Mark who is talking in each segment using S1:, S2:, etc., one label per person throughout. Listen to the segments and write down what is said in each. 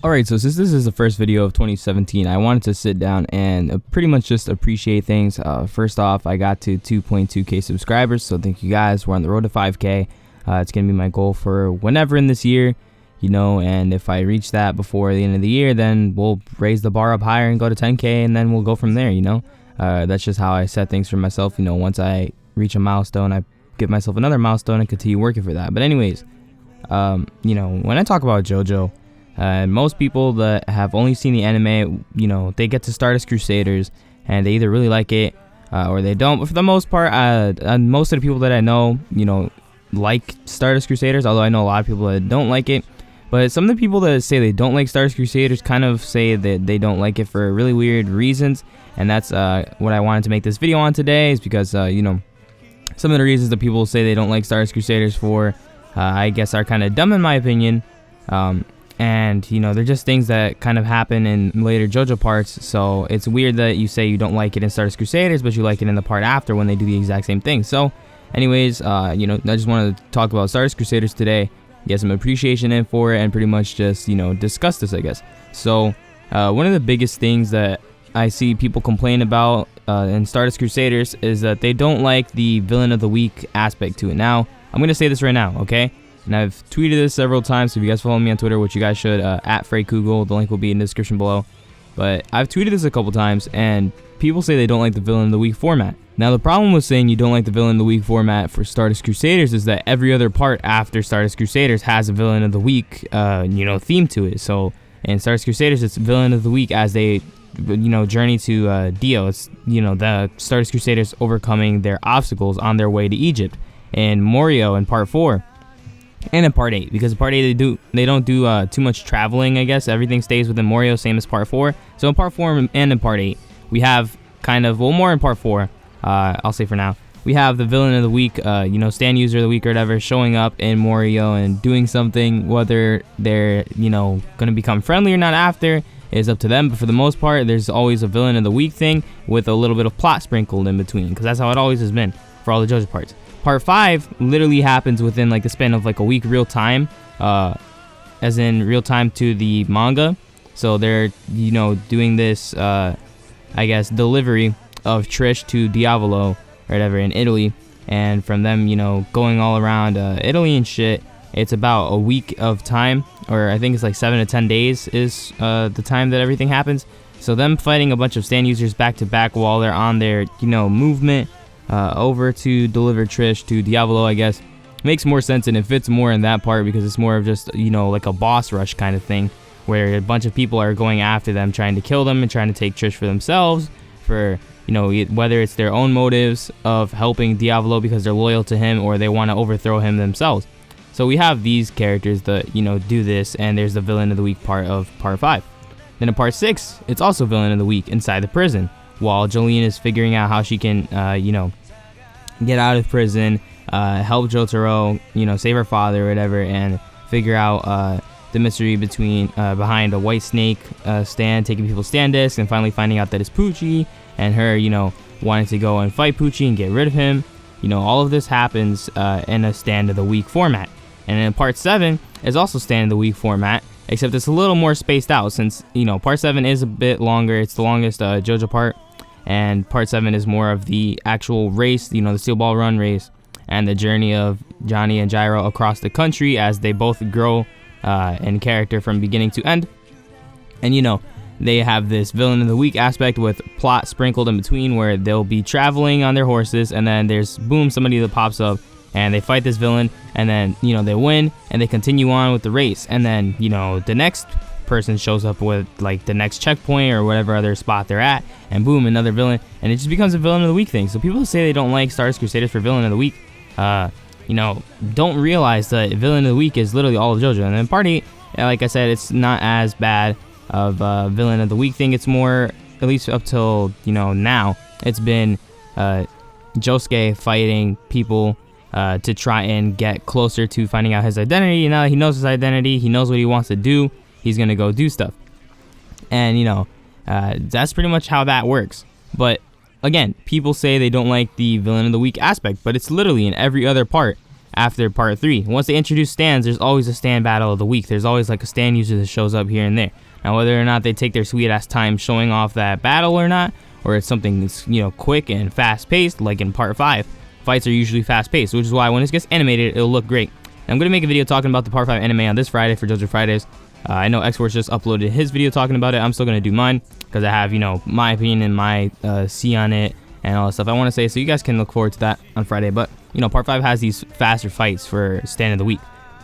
S1: Alright, so since this is the first video of 2017, I wanted to sit down and pretty much just appreciate things. First off, I got to 2.2k subscribers, so thank you guys. We're on the road to 5k. It's going to be my goal for whenever in this year, you know, and if I reach that before the end of the year, then we'll raise the bar up higher and go to 10k, and then we'll go from there, you know. That's just how I set things for myself, you know. Once I reach a milestone, I give myself another milestone and continue working for that. But anyways, you know, when I talk about JoJo, most people that have only seen the anime, you know, they get to Stardust Crusaders and they either really like it or they don't. But for the most part, most of the people that I know, you know, like Stardust Crusaders, although I know a lot of people that don't like it. But some of the people that say they don't like Stardust Crusaders kind of say that they don't like it for really weird reasons. And that's what I wanted to make this video on today, is because, you know, some of the reasons that people say they don't like Stardust Crusaders for, I guess, are kind of dumb in my opinion. And, you know, they're just things that kind of happen in later JoJo parts. So it's weird that you say you don't like it in Stardust Crusaders, but you like it in the part after when they do the exact same thing. So anyways, you know, I just wanted to talk about Stardust Crusaders today, get some appreciation in for it, and pretty much just, you know, discuss this, I guess. So one of the biggest things that I see people complain about in Stardust Crusaders is that they don't like the villain of the week aspect to it. Now, I'm going to say this right now, okay? And I've tweeted this several times, so if you guys follow me on Twitter, which you guys should, at Kujo, the link will be in the description below. But I've tweeted this a couple times, and people say they don't like the villain of the week format. Now, the problem with saying you don't like the villain of the week format for Stardust Crusaders is that every other part after Stardust Crusaders has a villain of the week, you know, theme to it. So in Stardust Crusaders, it's villain of the week as they, you know, journey to Dio. It's, you know, the Stardust Crusaders overcoming their obstacles on their way to Egypt. And Morio in part 4. And in part 8, because in part 8 they don't do too much traveling, I guess. Everything stays within Morio, same as part 4. So in part 4 and in part 8, we have kind of, well, more in part 4, I'll say for now, we have the villain of the week, you know, stand user of the week or whatever, showing up in Morio and doing something. Whether they're, you know, going to become friendly or not after is up to them. But for the most part, there's always a villain of the week thing with a little bit of plot sprinkled in between, because that's how it always has been for all the JoJo parts. Part 5 literally happens within like the span of like a week real time, as in real time to the manga. So they're, you know, doing this, I guess, delivery of Trish to Diavolo or whatever in Italy. And from them, you know, going all around Italy and shit, it's about a week of time, or I think it's like 7 to 10 days is the time that everything happens. So them fighting a bunch of stand users back to back while they're on their, you know, movement over to deliver Trish to Diavolo, I guess, makes more sense, and it fits more in that part because it's more of just, you know, like a boss rush kind of thing where a bunch of people are going after them, trying to kill them and trying to take Trish for themselves, for, you know, whether it's their own motives of helping Diavolo because they're loyal to him or they want to overthrow him themselves. So we have these characters that, you know, do this, and there's the villain of the week part of part 5. Then in part 6, it's also villain of the week inside the prison, while Jolene is figuring out how she can, you know, get out of prison, help Jotaro, you know, save her father or whatever, and figure out the mystery behind a white snake stand, taking people's stand discs, and finally finding out that it's Pucci, and her, you know, wanting to go and fight Pucci and get rid of him. You know, all of this happens in a stand of the week format. And in part 7 is also stand of the week format, except it's a little more spaced out since, you know, part 7 is a bit longer. It's the longest JoJo part. And part 7 is more of the actual race, you know, the Steel Ball Run race, and the journey of Johnny and Gyro across the country as they both grow in character from beginning to end. And, you know, they have this villain of the week aspect with plot sprinkled in between where they'll be traveling on their horses, and then there's, boom, somebody that pops up, and they fight this villain, and then, you know, they win, and they continue on with the race. And then, you know, the next person shows up with like the next checkpoint or whatever other spot they're at, and boom, another villain, and it just becomes a villain of the week thing. So people who say they don't like Stardust Crusaders for villain of the week, you know, don't realize that villain of the week is literally all of JoJo. And then part 8, like I said, it's not as bad of a villain of the week thing. It's more, at least up till, you know, now, it's been Josuke fighting people to try and get closer to finding out his identity. And now that he knows his identity, he knows what he wants to do, he's gonna go do stuff. And, you know, that's pretty much how that works. But again, people say they don't like the villain of the week aspect, but it's literally in every other part after part 3. Once they introduce stands, there's always a stand battle of the week. There's always like a stand user that shows up here and there. Now, whether or not they take their sweet ass time showing off that battle or not, or it's something that's, you know, quick and fast paced, like in part 5, fights are usually fast paced, which is why when this gets animated, it'll look great. And I'm gonna make a video talking about the part 5 anime on this Friday for JoJo Fridays. I know X-Force just uploaded his video talking about it. I'm still gonna do mine because I have, you know, my opinion and my see on it and all that stuff I want to say, so you guys can look forward to that on Friday. But, you know, part 5 has these faster fights for stand of the week.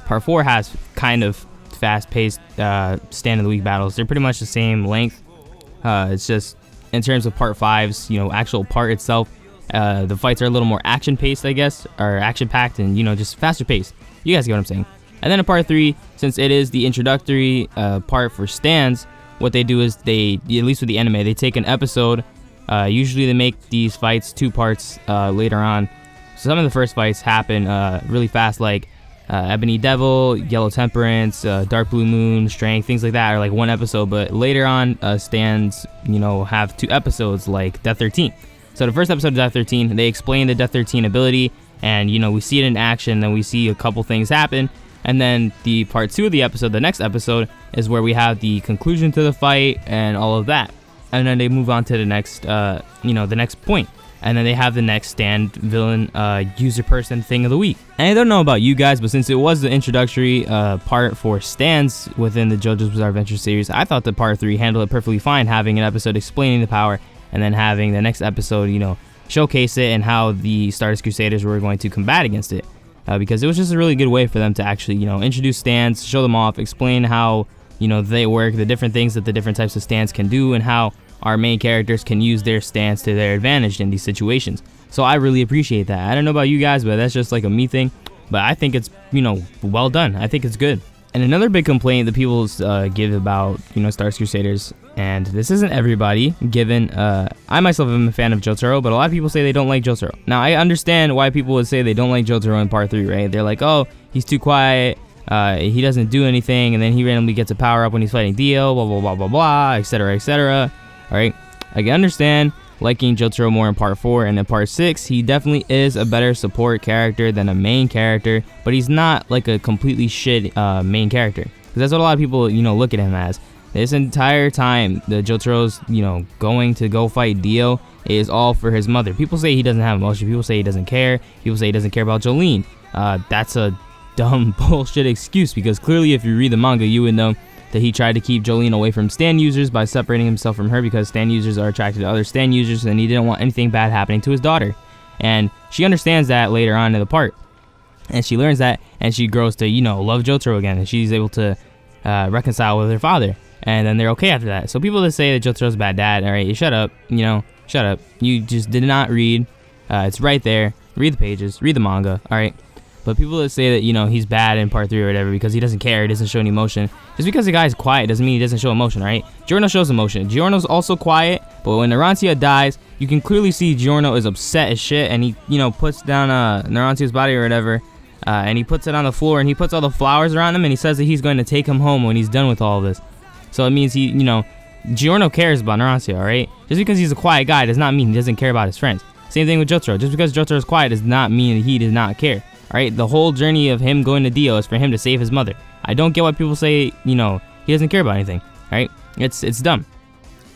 S1: Part 4 has kind of fast-paced stand of the week battles. They're pretty much the same length. It's just in terms of part 5's, you know, actual part itself, the fights are a little more action-paced, I guess, or action-packed, and, you know, just faster-paced. You guys get what I'm saying. And then in part 3, since it is the introductory part for stands, what they do is they, at least with the anime, they take an episode. Usually they make these fights 2 parts later on. So some of the first fights happen really fast, like Ebony Devil, Yellow Temperance, Dark Blue Moon, Strength, things like that are like 1 episode. But later on, stands, you know, have 2 episodes like Death 13. So the first episode of Death 13, they explain the Death 13 ability, and, you know, we see it in action, then we see a couple things happen. And then the part 2 of the episode, the next episode, is where we have the conclusion to the fight and all of that. And then they move on to the next, you know, the next point. And then they have the next stand villain user person thing of the week. And I don't know about you guys, but since it was the introductory part for stands within the JoJo's Bizarre Adventure series, I thought that part 3 handled it perfectly fine, having an episode explaining the power, and then having the next episode, you know, showcase it and how the Stardust Crusaders were going to combat against it. Because it was just a really good way for them to actually, you know, introduce stands, show them off, explain how, you know, they work, the different things that the different types of stands can do, and how our main characters can use their stance to their advantage in these situations. So I really appreciate that. I don't know about you guys, but that's just like a me thing. But I think it's, you know, well done. I think it's good. And another big complaint that people give about, you know, Stardust Crusaders, and this isn't everybody, given I myself am a fan of Jotaro, but a lot of people say they don't like Jotaro. Now, I understand why people would say they don't like Jotaro in part 3, right? They're like, oh, he's too quiet, he doesn't do anything, and then he randomly gets a power up when he's fighting Dio, blah, blah, blah, blah, blah, etc., etc. All right, I can understand liking Jotaro more in part 4, and in part 6, he definitely is a better support character than a main character, but he's not like a completely shit main character, because that's what a lot of people, you know, look at him as. This entire time, the Jotaro's, you know, going to go fight Dio is all for his mother. People say he doesn't have emotion. People say he doesn't care. People say he doesn't care about Jolene. That's a dumb bullshit excuse, because clearly if you read the manga, you would know that he tried to keep Jolene away from stand users by separating himself from her, because stand users are attracted to other stand users, and he didn't want anything bad happening to his daughter. And she understands that later on in the part. And she learns that, and she grows to, you know, love Jotaro again, and she's able to reconcile with her father. And then they're okay after that. So people that say that Jotaro's a bad dad, all right, you shut up, you know, shut up. You just did not read. It's right there. Read the pages. Read the manga, all right? But people that say that, you know, he's bad in part 3 or whatever because he doesn't care, he doesn't show any emotion. Just because the guy's quiet doesn't mean he doesn't show emotion, right? Giorno shows emotion. Giorno's also quiet, but when Narantia dies, you can clearly see Giorno is upset as shit, and he, you know, puts down Narantia's body or whatever, and he puts it on the floor, and he puts all the flowers around him, and he says that he's going to take him home when he's done with all of this. So it means he, you know, Giorno cares about Narantia, alright? Just because he's a quiet guy does not mean he doesn't care about his friends. Same thing with Jotaro. Just because Jotaro is quiet does not mean that he does not care, alright? The whole journey of him going to Dio is for him to save his mother. I don't get why people say, you know, he doesn't care about anything, alright? It's dumb.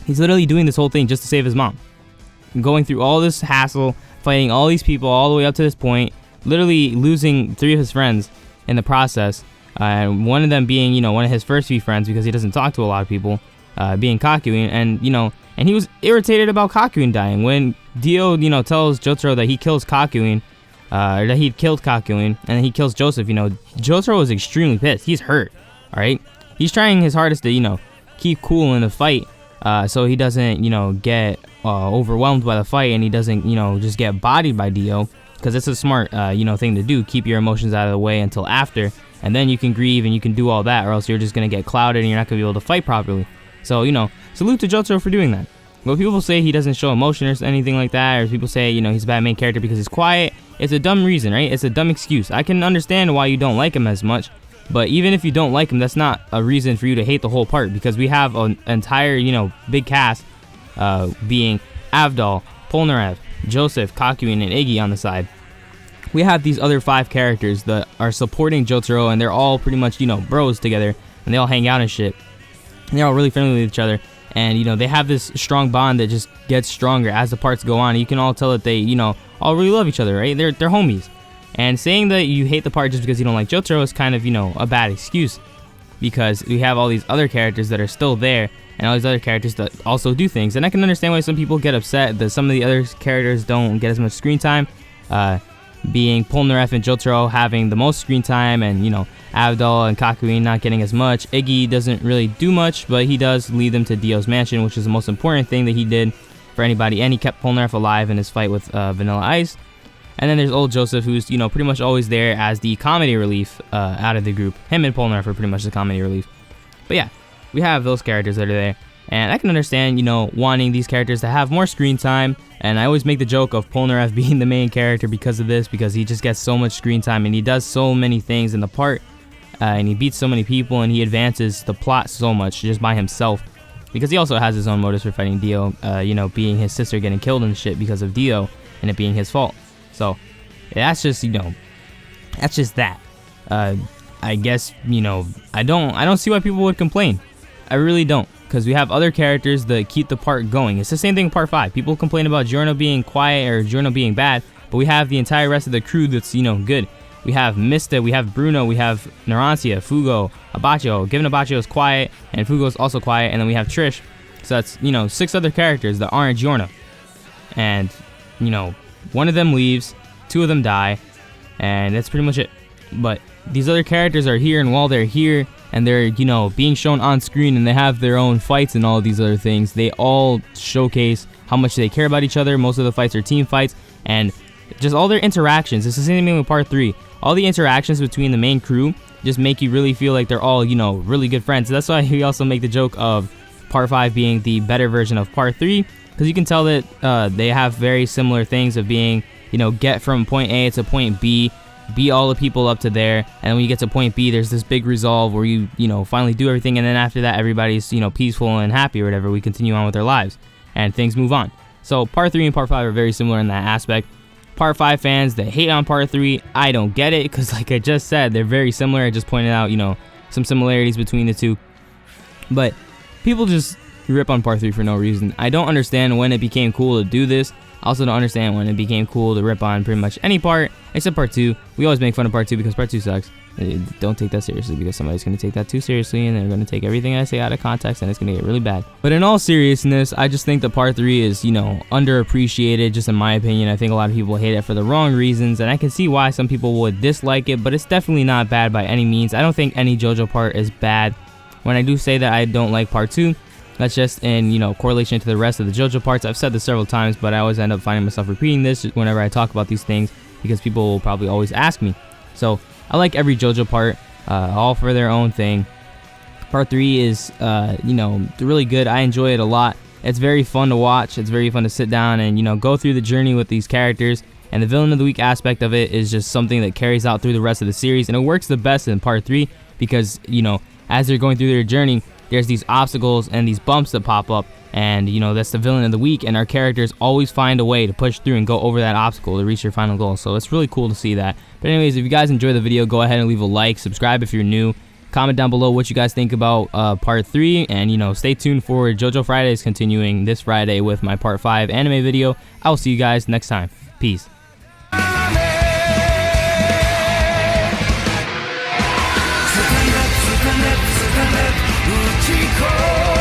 S1: He's literally doing this whole thing just to save his mom. Going through all this hassle, fighting all these people all the way up to this point, literally losing 3 of his friends in the process. And one of them being, you know, one of his first few friends, because he doesn't talk to a lot of people, being Kakuin, and, you know, and he was irritated about Kakuin dying. When Dio, you know, tells Jotaro that he kills Kakuin, or that he killed Kakuin, and then he kills Joseph, you know, Jotaro is extremely pissed. He's hurt, alright? He's trying his hardest to, you know, keep cool in the fight, so he doesn't, you know, get overwhelmed by the fight, and he doesn't, you know, just get bodied by Dio, because it's a smart, you know, thing to do. Keep your emotions out of the way until after, and then you can grieve and you can do all that, or else you're just going to get clouded and you're not going to be able to fight properly. So, you know, salute to Jotaro for doing that. When people say he doesn't show emotion or anything like that, or people say, you know, he's a bad main character because he's quiet, it's a dumb reason, right? It's a dumb excuse. I can understand why you don't like him as much, but even if you don't like him, that's not a reason for you to hate the whole part, because we have an entire, you know, big cast being Avdol, Polnareff, Joseph, Kakuin, and Iggy on the side. we have these other 5 characters that are supporting Jotaro, and they're all pretty much, you know, bros together, and they all hang out and shit. And they're all really friendly with each other, and you know, they have this strong bond that just gets stronger as the parts go on. You can all tell that they, you know, all really love each other, right? They're homies. And saying that you hate the part just because you don't like Jotaro is kind of, you know, a bad excuse, because we have all these other characters that are still there, and all these other characters that also do things. And I can understand why some people get upset that some of the other characters don't get as much screen time, being Polnareff and Jotaro having the most screen time, and you know, Abdul and Kakui not getting as much. Iggy doesn't really do much, but he does lead them to Dio's mansion, which is the most important thing that he did for anybody, and he kept Polnareff alive in his fight with Vanilla Ice. And then there's old Joseph, who's, you know, pretty much always there as the comedy relief out of the group. Him and Polnareff are pretty much the comedy relief. But yeah, we have those characters that are there, and I can understand, you know, wanting these characters to have more screen time. And I always make the joke of Polnareff being the main character because of this, because he just gets so much screen time, and he does so many things in the part, and he beats so many people, and he advances the plot so much just by himself, because he also has his own motives for fighting Dio, you know, being his sister getting killed and shit because of Dio, and it being his fault. So that's just, you know, that's just that. I guess, you know, I don't see why people would complain. I really don't, because we have other characters that keep the part going. It's the same thing in part 5. People complain about Giorno being quiet or Giorno being bad, but we have the entire rest of the crew that's, you know, good. We have Mista, we have Bruno, we have Narancia, Fugo, Abacho. Given Abacho is quiet, and Fugo is also quiet, and then we have Trish. So that's, you know, 6 other characters that aren't Giorno. And, you know, one of them leaves, 2 of them die, and that's pretty much it. But these other characters are here, and while they're here and they're, you know, being shown on screen, and they have their own fights and all these other things, they all showcase how much they care about each other. Most of the fights are team fights, and just all their interactions. It's the same thing with part 3. All the interactions between the main crew just make you really feel like they're all, you know, really good friends. That's why we also make the joke of part 5 being the better version of part 3, because you can tell that they have very similar things of being, you know, get from point A to point B, beat all the people up to there, and then when you get to point B, there's this big resolve where you know, finally do everything, and then after that, everybody's, you know, peaceful and happy or whatever. We continue on with their lives, and things move on. So part 3 and part 5 are very similar in that aspect. Part 5 fans that hate on part 3, I don't get it, because like I just said, they're very similar. I just pointed out, you know, some similarities between the two, but people just rip on part 3 for no reason. I don't understand when it became cool to do this. I also don't understand when it became cool to rip on pretty much any part except part 2. We always make fun of part 2 because part 2 sucks. Don't take that seriously, because somebody's going to take that too seriously, and they're going to take everything I say out of context, and it's going to get really bad. But in all seriousness, I just think that part 3 is, you know, underappreciated, just in my opinion. I think a lot of people hate it for the wrong reasons, and I can see why some people would dislike it, but it's definitely not bad by any means. I don't think any JoJo part is bad. When I do say that I don't like part 2, that's just in, you know, correlation to the rest of the JoJo parts. I've said this several times, but I always end up finding myself repeating this whenever I talk about these things, because people will probably always ask me. So I like every JoJo part, all for their own thing. Part 3 is, you know, really good. I enjoy it a lot. It's very fun to watch. It's very fun to sit down and, you know, go through the journey with these characters. And the villain of the week aspect of it is just something that carries out through the rest of the series. And it works the best in part 3 because, you know, as they're going through their journey, there's these obstacles and these bumps that pop up, and you know, that's the villain of the week, and our characters always find a way to push through and go over that obstacle to reach their final goal. So it's really cool to see that. But anyways, if you guys enjoy the video, go ahead and leave a like, subscribe if you're new, comment down below what you guys think about part 3, and you know, stay tuned for JoJo Fridays continuing this Friday with my part 5 anime video. I will see you guys next time. Peace. Stand up, stand up, stand up,